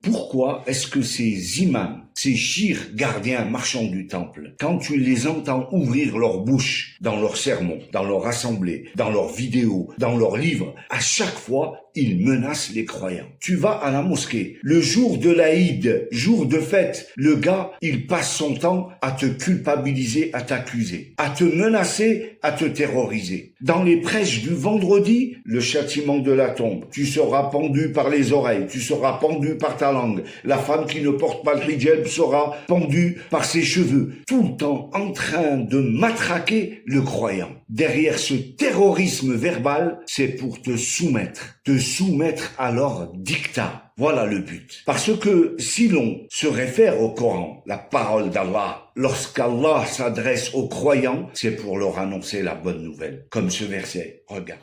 Pourquoi est-ce que ces imams, ces chirs gardiens marchands du temple, quand tu les entends ouvrir leur bouche dans leurs sermons, dans leur assemblée, dans leurs vidéos, dans leurs livres, à chaque fois, ils menacent les croyants. Tu vas à la mosquée, le jour de l'Aïd, jour de fête, le gars, il passe son temps à te culpabiliser, à t'accuser, à te menacer, à te terroriser. Dans les prêches du vendredi, le châtiment de la tombe, tu seras pendu par les oreilles, tu seras pendu par ta langue, la femme qui ne porte pas le hijab sera pendue par ses cheveux, tout le temps en train de matraquer le croyant. Derrière ce terrorisme verbal, c'est pour te soumettre à leur dictat. Voilà le but. Parce que si l'on se réfère au Coran, la parole d'Allah, lorsqu'Allah s'adresse aux croyants, c'est pour leur annoncer la bonne nouvelle. Comme ce verset, regarde.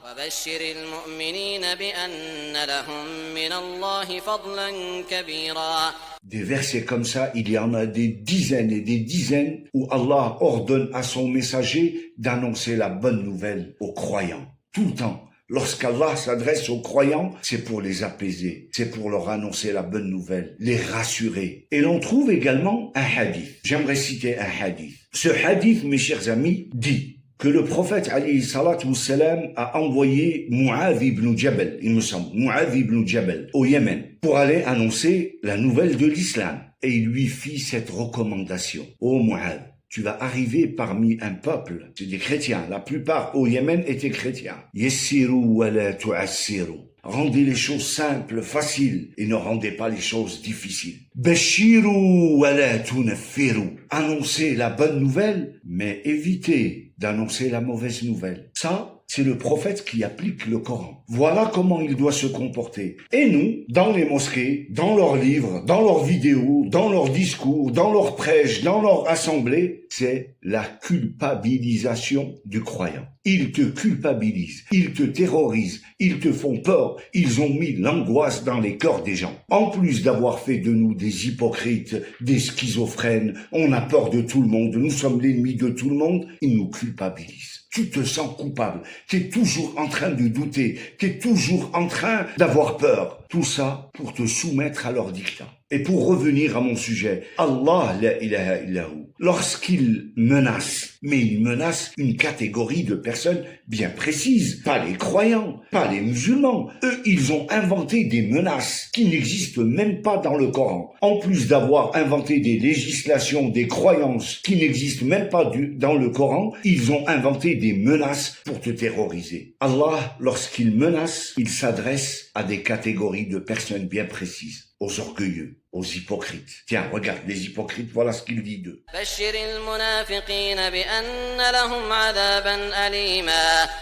Des versets comme ça, il y en a des dizaines et des dizaines où Allah ordonne à son messager d'annoncer la bonne nouvelle aux croyants. Tout le temps. Lorsqu'Allah s'adresse aux croyants, c'est pour les apaiser, c'est pour leur annoncer la bonne nouvelle, les rassurer. Et l'on trouve également un hadith. J'aimerais citer un hadith. Ce hadith, mes chers amis, dit que le prophète alayhi salatu wassalam a envoyé Mu'adh ibn Jabal, il me semble, Mu'adh ibn Jabal, au Yémen, pour aller annoncer la nouvelle de l'islam. Et il lui fit cette recommandation. Ô Mu'adh, tu vas arriver parmi un peuple, c'est des chrétiens, la plupart au Yémen étaient chrétiens. Yassiru wa la tu'assiru. Rendez les choses simples, faciles, et ne rendez pas les choses difficiles. Bashiru wa la tunaffiru. Annoncez la bonne nouvelle, mais évitez d'annoncer la mauvaise nouvelle. Ça, c'est le prophète qui applique le Coran. Voilà comment il doit se comporter. Et nous, dans les mosquées, dans leurs livres, dans leurs vidéos, dans leurs discours, dans leurs prêches, dans leurs assemblées, c'est la culpabilisation du croyant. Ils te culpabilisent, ils te terrorisent, ils te font peur, ils ont mis l'angoisse dans les cœurs des gens. En plus d'avoir fait de nous des hypocrites, des schizophrènes, on a peur de tout le monde, nous sommes l'ennemi de tout le monde, ils nous culpabilisent. Tu te sens coupable, tu es toujours en train de douter, tu es toujours en train d'avoir peur. Tout ça pour te soumettre à leur dictat. Et pour revenir à mon sujet, Allah la ilaha illahu, lorsqu'il menace, mais il menace une catégorie de personnes bien précises, pas les croyants, pas les musulmans. Eux, ils ont inventé des menaces qui n'existent même pas dans le Coran. En plus d'avoir inventé des législations, des croyances qui n'existent même pas dans le Coran, ils ont inventé des menaces pour te terroriser. Allah, lorsqu'il menace, il s'adresse à des catégories de personnes bien précises, aux orgueilleux, aux hypocrites. Tiens, regarde, les hypocrites, voilà ce qu'il dit d'eux.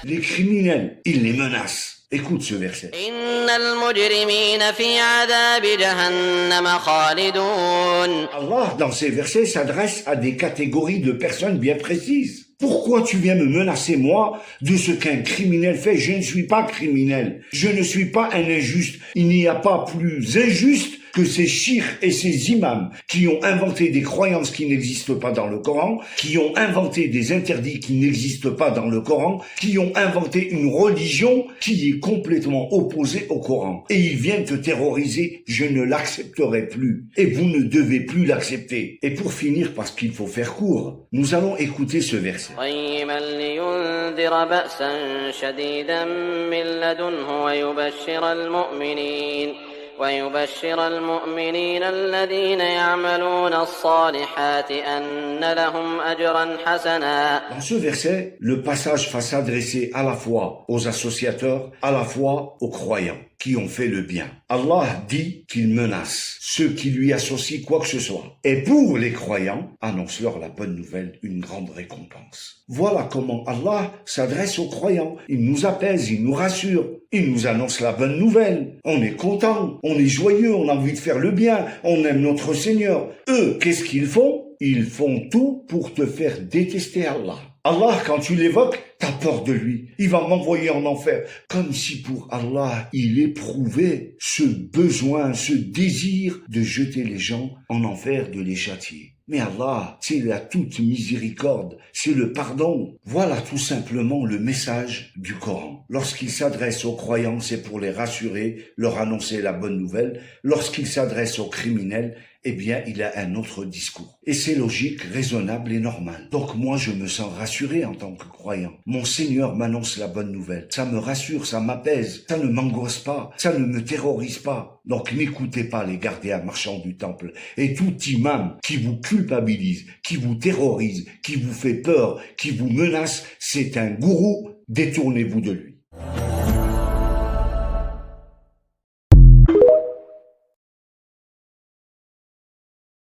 Les criminels, il les menace. Écoute ce verset. Allah, dans ces versets, s'adresse à des catégories de personnes bien précises. Pourquoi tu viens me menacer, moi, de ce qu'un criminel fait? Je ne suis pas criminel. Je ne suis pas un injuste. Il n'y a pas plus injuste que ces chirs et ces imams qui ont inventé des croyances qui n'existent pas dans le Coran, qui ont inventé des interdits qui n'existent pas dans le Coran, qui ont inventé une religion qui est complètement opposée au Coran. Et ils viennent te terroriser, je ne l'accepterai plus. Et vous ne devez plus l'accepter. Et pour finir, parce qu'il faut faire court, nous allons écouter ce verset. ويبشر المؤمنين الذين يعملون الصالحات أن لهم أجرا حسنا. Dans ce verset, le passage va s'adresser à la fois aux associateurs, à la fois aux croyants qui ont fait le bien. Allah dit qu'il menace ceux qui lui associent quoi que ce soit. Et pour les croyants, annonce-leur la bonne nouvelle, une grande récompense. Voilà comment Allah s'adresse aux croyants. Il nous apaise, il nous rassure, il nous annonce la bonne nouvelle. On est content, on est joyeux, on a envie de faire le bien, on aime notre Seigneur. Eux, qu'est-ce qu'ils font? Ils font tout pour te faire détester Allah. Allah, quand tu l'évoques, t'as peur de lui. Il va m'envoyer en enfer. Comme si pour Allah, il éprouvait ce besoin, ce désir de jeter les gens en enfer, de les châtier. Mais Allah, c'est la toute miséricorde, c'est le pardon. Voilà tout simplement le message du Coran. Lorsqu'il s'adresse aux croyants, c'est pour les rassurer, leur annoncer la bonne nouvelle. Lorsqu'il s'adresse aux criminels, eh bien, il a un autre discours. Et c'est logique, raisonnable et normal. Donc moi, je me sens rassuré en tant que croyant. Mon Seigneur m'annonce la bonne nouvelle. Ça me rassure, ça m'apaise, ça ne m'angoisse pas, ça ne me terrorise pas. Donc n'écoutez pas les gardiens marchands du temple et tout imam qui vous culpabilise, qui vous terrorise, qui vous fait peur, qui vous menace, c'est un gourou, détournez-vous de lui.